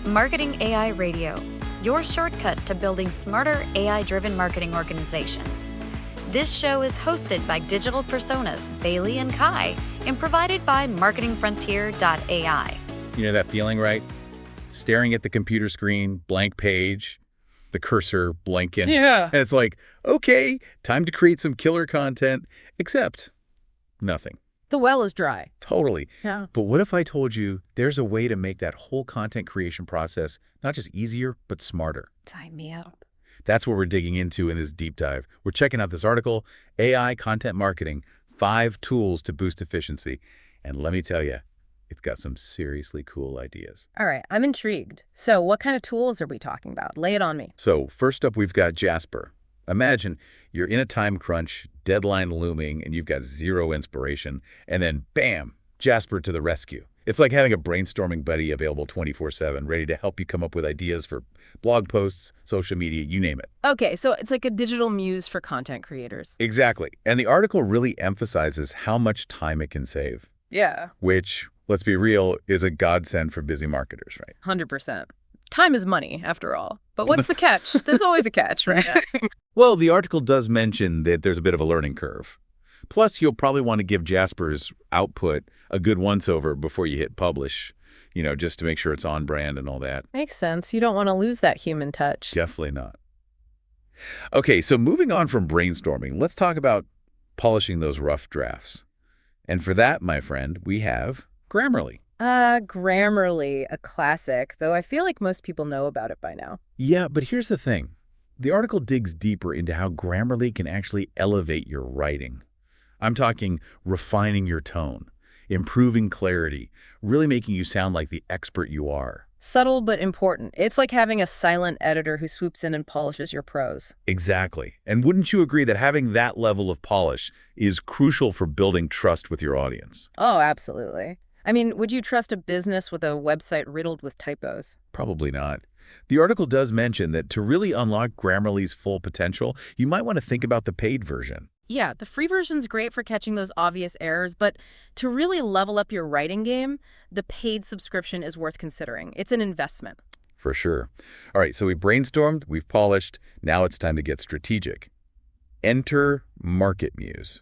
Marketing AI Radio, your shortcut to building smarter AI-driven marketing organizations. This show is hosted by digital personas Bailey and Kai and provided by marketingfrontier.ai. You know that feeling, right? Staring at the computer screen, blank page, the cursor blinking. Yeah. And it's like, okay, time to create some killer content, except nothing. The well is dry. Totally. Yeah. But what if I told you there's a way to make that whole content creation process not just easier, but smarter? Sign me up. That's what we're digging into in this deep dive. We're checking out this article, AI Content Marketing, 5 Tools to Boost Efficiency. And let me tell you, it's got some seriously cool ideas. All right, I'm intrigued. So what kind of tools are we talking about? Lay it on me. So first up, we've got Jasper. Imagine you're in a time crunch, deadline looming, and you've got zero inspiration, and then bam, Jasper to the rescue. It's like having a brainstorming buddy available 24/7, ready to help you come up with ideas for blog posts, social media, you name it. Okay, so it's like a digital muse for content creators. Exactly. And the article really emphasizes how much time it can save. Yeah. Which, let's be real, is a godsend for busy marketers, right? 100%. Time is money, after all. But what's the catch? There's always a catch, right? Well, the article does mention that there's a bit of a learning curve. Plus, you'll probably want to give Jasper's output a good once-over before you hit publish, just to make sure it's on brand and all that. Makes sense. You don't want to lose that human touch. Definitely not. Okay, so moving on from brainstorming, let's talk about polishing those rough drafts. And for that, my friend, we have Grammarly. Grammarly, a classic, though I feel like most people know about it by now. Yeah, but here's the thing. The article digs deeper into how Grammarly can actually elevate your writing. I'm talking refining your tone, improving clarity, really making you sound like the expert you are. Subtle but important. It's like having a silent editor who swoops in and polishes your prose. Exactly. And wouldn't you agree that having that level of polish is crucial for building trust with your audience? Oh, absolutely. I mean, would you trust a business with a website riddled with typos? Probably not. The article does mention that to really unlock Grammarly's full potential, you might want to think about the paid version. Yeah, the free version's great for catching those obvious errors, but to really level up your writing game, the paid subscription is worth considering. It's an investment. For sure. All right, so we brainstormed, we've polished, now it's time to get strategic. Enter MarketMuse.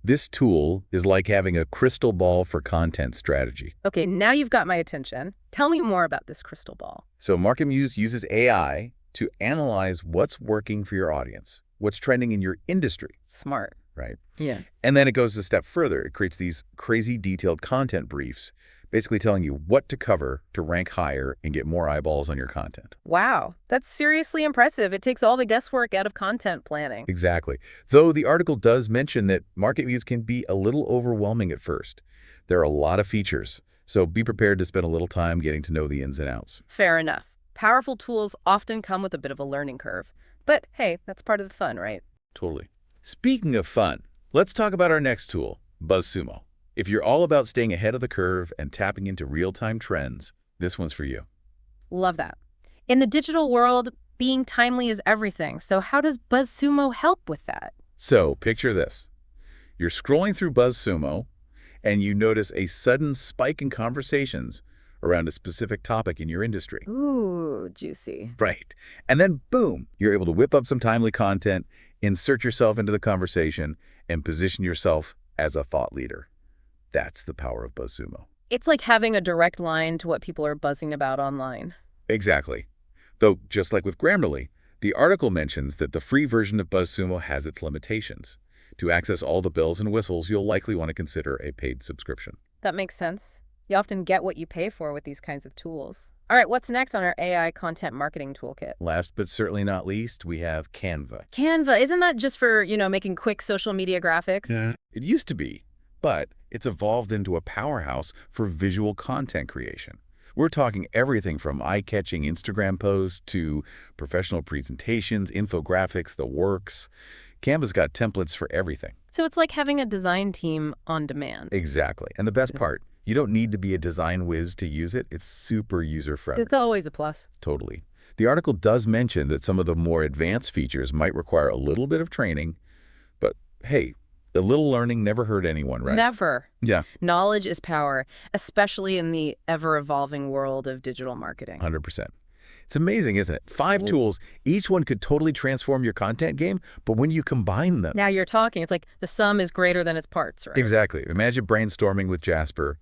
This tool is like having a crystal ball for content strategy. Okay, now you've got my attention. Tell me more about this crystal ball. So MarketMuse uses AI to analyze what's working for your audience, what's trending in your industry. Smart. Right? Yeah. And then it goes a step further. It creates these crazy detailed content briefs, basically telling you what to cover to rank higher and get more eyeballs on your content. Wow, that's seriously impressive. It takes all the guesswork out of content planning. Exactly. Though the article does mention that MarketMuse can be a little overwhelming at first. There are a lot of features, so be prepared to spend a little time getting to know the ins and outs. Fair enough. Powerful tools often come with a bit of a learning curve. But hey, that's part of the fun, right? Totally. Speaking of fun, let's talk about our next tool, BuzzSumo. If you're all about staying ahead of the curve and tapping into real-time trends, this one's for you. Love that. In the digital world, being timely is everything. So how does BuzzSumo help with that? So picture this. You're scrolling through BuzzSumo, and you notice a sudden spike in conversations around a specific topic in your industry. Ooh, juicy. Right. And then, boom, you're able to whip up some timely content, insert yourself into the conversation, and position yourself as a thought leader. That's the power of BuzzSumo. It's like having a direct line to what people are buzzing about online. Exactly. Though, just like with Grammarly, the article mentions that the free version of BuzzSumo has its limitations. To access all the bells and whistles, you'll likely want to consider a paid subscription. That makes sense. You often get what you pay for with these kinds of tools. All right, what's next on our AI content marketing toolkit? Last but certainly not least, we have Canva. Canva, isn't that just for, making quick social media graphics? Yeah. It used to be, but it's evolved into a powerhouse for visual content creation. We're talking everything from eye-catching Instagram posts to professional presentations, infographics, the works. Canva's got templates for everything. So it's like having a design team on demand. Exactly. And the best part, you don't need to be a design whiz to use it. It's super user-friendly. It's always a plus. Totally. The article does mention that some of the more advanced features might require a little bit of training, but hey, A little learning never hurt anyone, right? Never. Yeah, Knowledge is power, especially in the ever-evolving world of digital marketing. 100%. It's amazing, isn't it? 5 tools, each one could totally transform your content game, but when you combine them... Now you're talking. It's like the sum is greater than its parts, right? Exactly. Imagine brainstorming with Jasper,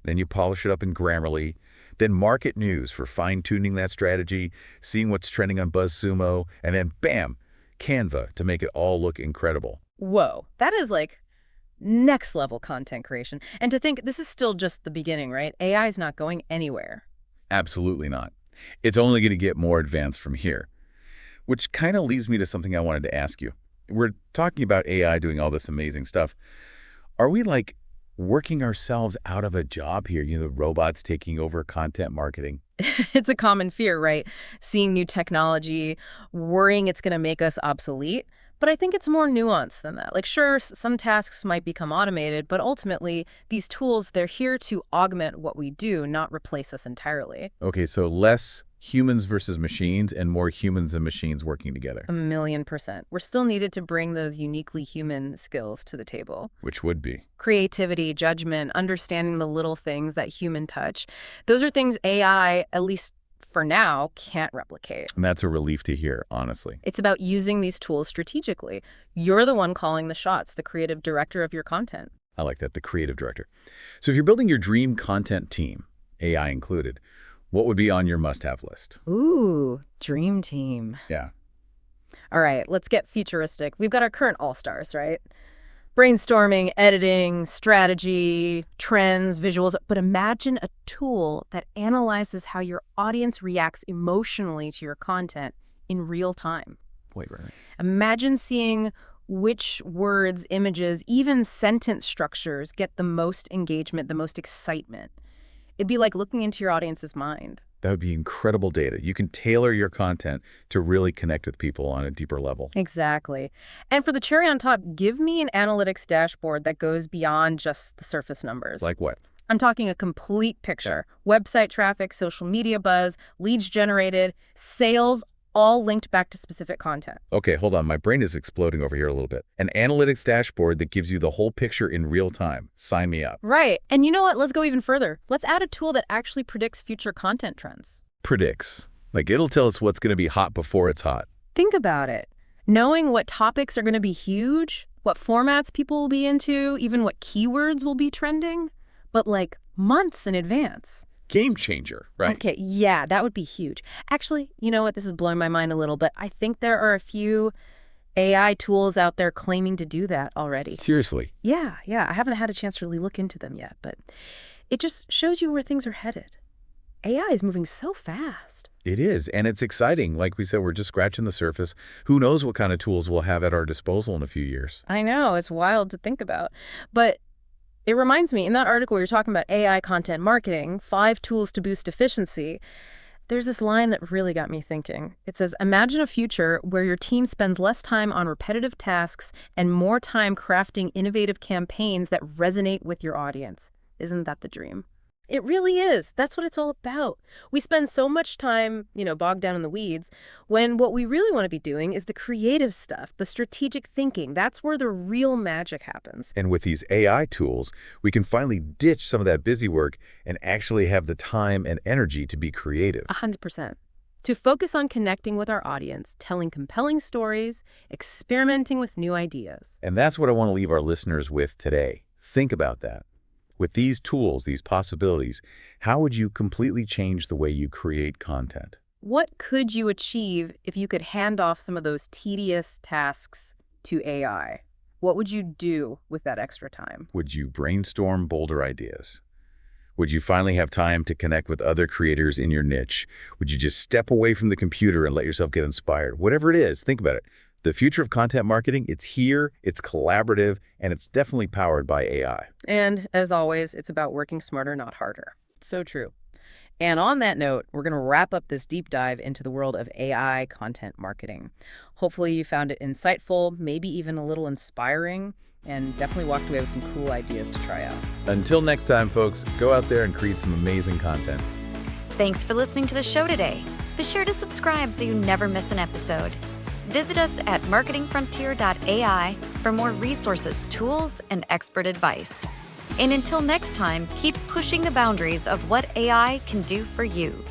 then you polish it up in Grammarly, then MarketMuse for fine-tuning that strategy, seeing what's trending on BuzzSumo, and then bam, Canva to make it all look incredible. Whoa, that is like next level content creation. And to think this is still just the beginning, right? AI is not going anywhere. Absolutely not. It's only going to get more advanced from here. Which kind of leads me to something I wanted to ask you. We're talking about AI doing all this amazing stuff. Are we like working ourselves out of a job here? You know, the robots taking over content marketing. It's a common fear, right? Seeing new technology, worrying it's going to make us obsolete. But I think it's more nuanced than that. Like, sure, some tasks might become automated, but ultimately, these tools, they're here to augment what we do, not replace us entirely. Okay, so less humans versus machines and more humans and machines working together. 1,000,000%. We're still needed to bring those uniquely human skills to the table. Which would be? Creativity, judgment, understanding the little things that human touch. Those are things AI, at least for now, can't replicate. And that's a relief to hear, honestly. It's about using these tools strategically. You're the one calling the shots, the creative director of your content. I like that, the creative director. So if you're building your dream content team, AI included, what would be on your must-have list? Ooh, dream team. Yeah. All right, let's get futuristic. We've got our current all-stars, right? Brainstorming, editing, strategy, trends, visuals. But imagine a tool that analyzes how your audience reacts emotionally to your content in real time. Wait, right. Imagine seeing which words, images, even sentence structures get the most engagement, the most excitement. It'd be like looking into your audience's mind. That would be incredible data. You can tailor your content to really connect with people on a deeper level. Exactly. And for the cherry on top, give me an analytics dashboard that goes beyond just the surface numbers. Like what? I'm talking a complete picture. Website traffic, social media buzz, leads generated, sales, all linked back to specific content. Okay, hold on. My brain is exploding over here a little bit. An analytics dashboard that gives you the whole picture in real time. Sign me up. Right. And you know what? Let's go even further. Let's add a tool that actually predicts future content trends. Predicts. Like it'll tell us what's going to be hot before it's hot. Think about it. Knowing what topics are going to be huge, what formats people will be into, even what keywords will be trending, but like months in advance. Game changer, right? Okay, yeah, that would be huge. Actually, you know what? This is blowing my mind a little, but I think there are a few AI tools out there claiming to do that already. Seriously? Yeah. I haven't had a chance to really look into them yet, but it just shows you where things are headed. AI is moving so fast. It is, and it's exciting. Like we said, we're just scratching the surface. Who knows what kind of tools we'll have at our disposal in a few years. I know, it's wild to think about. But it reminds me, in that article you're talking about AI content marketing, 5 tools to boost efficiency, there's this line that really got me thinking. It says, imagine a future where your team spends less time on repetitive tasks and more time crafting innovative campaigns that resonate with your audience. Isn't that the dream? It really is. That's what it's all about. We spend so much time, bogged down in the weeds, when what we really want to be doing is the creative stuff, the strategic thinking. That's where the real magic happens. And with these AI tools, we can finally ditch some of that busy work and actually have the time and energy to be creative. 100%. To focus on connecting with our audience, telling compelling stories, experimenting with new ideas. And that's what I want to leave our listeners with today. Think about that. With these tools, these possibilities, how would you completely change the way you create content? What could you achieve if you could hand off some of those tedious tasks to AI? What would you do with that extra time? Would you brainstorm bolder ideas? Would you finally have time to connect with other creators in your niche? Would you just step away from the computer and let yourself get inspired? Whatever it is, think about it. The future of content marketing, it's here, it's collaborative, and it's definitely powered by AI. And as always, it's about working smarter, not harder. So true. And on that note, we're going to wrap up this deep dive into the world of AI content marketing. Hopefully you found it insightful, maybe even a little inspiring, and definitely walked away with some cool ideas to try out. Until next time, folks, go out there and create some amazing content. Thanks for listening to the show today. Be sure to subscribe so you never miss an episode. Visit us at marketingfrontier.ai for more resources, tools, and expert advice. And until next time, keep pushing the boundaries of what AI can do for you.